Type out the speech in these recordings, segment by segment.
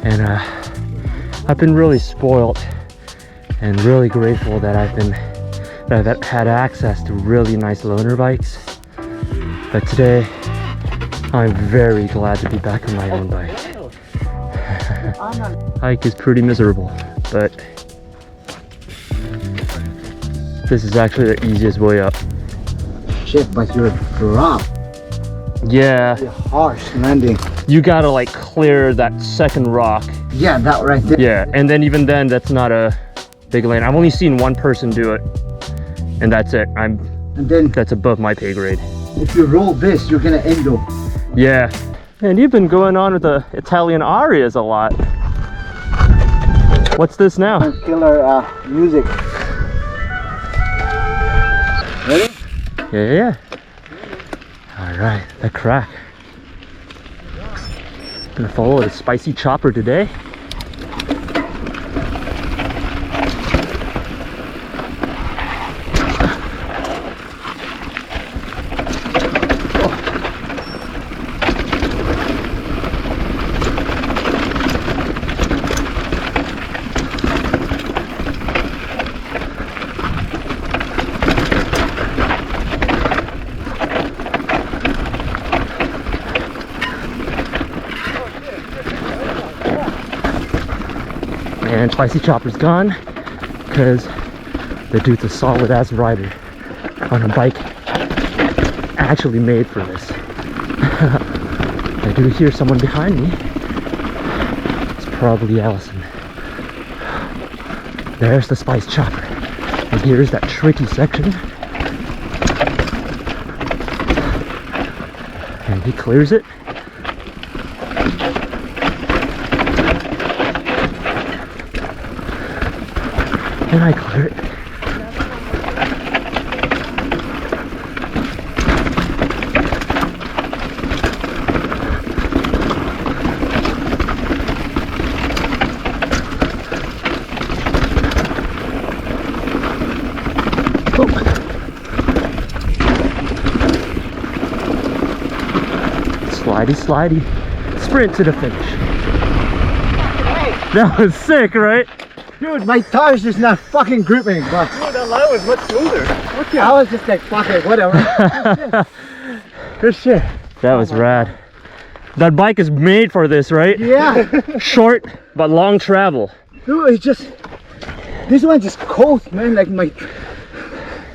And I've been really spoiled and really grateful that I've had access to really nice loaner bikes. But today, I'm very glad to be back on my own bike. Hike is pretty miserable, but this is actually the easiest way up. Shit, but you're drop. Yeah. The harsh landing. You gotta like clear that second rock. Yeah, that right there. Yeah, and then even then, that's not a big lane. I've only seen one person do it, and that's it. And then that's above my pay grade. if you roll this, you're gonna endo. Yeah. And you've been going on with the Italian arias a lot. What's this now? Killer music. Ready? Yeah. All right, the crack. Gonna follow the spicy chopper today. And spicy chopper's gone because the dude's a solid ass rider on a bike actually made for this. I do hear someone behind me. It's probably Allison. There's the spice chopper, and here's that tricky section, and he clears it. And I clear it. Oh. Slidey, sprint to the finish. That was sick, right? Dude, my tires just not fucking gripping, but Dude, that line was much smoother. I was just like, fuck it, whatever. Good shit. That was rad. That bike is made for this, right? Yeah. Short, but long travel. Dude, it's just, this one just cold, man, like my,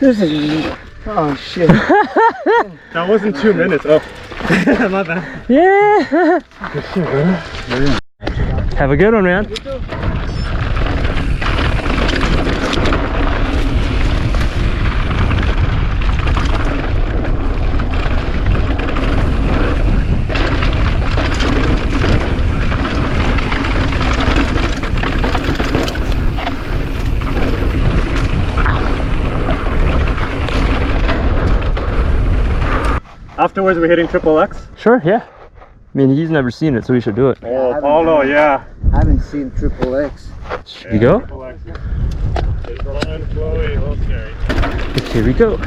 this is, oh shit. That wasn't 2 minutes. Oh, my bad. Yeah. Good shit, bro. Have a good one, man. Afterwards, we're hitting triple X. Sure, yeah. I mean, he's never seen it, so we should do it. Oh, Paulo, yeah. I haven't seen triple X. Should we go? Triple X. It's rolling, flowy, a little scary. Here we go.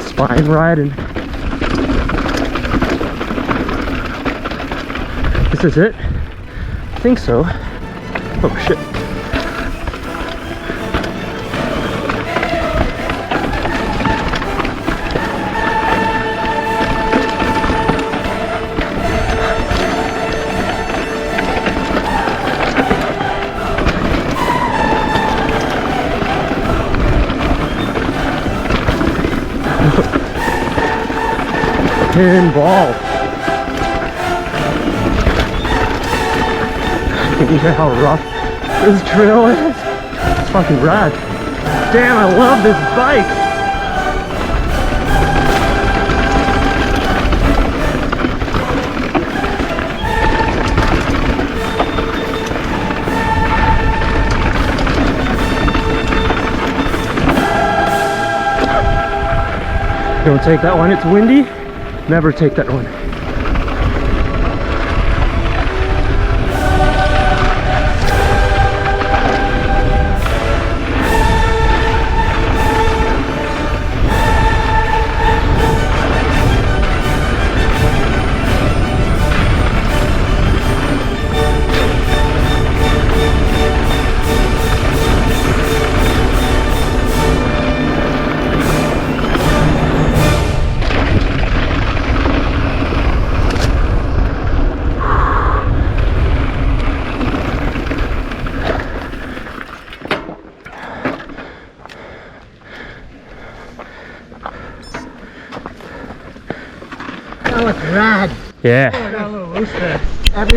Spine riding. This is it? I think so. Oh shit. Pinball. Can you hear how rough this trail is? It's fucking rad. Damn, I love this bike. Don't take that one, it's windy. Never take that one. That was rad. Yeah. Got a little loose there. Every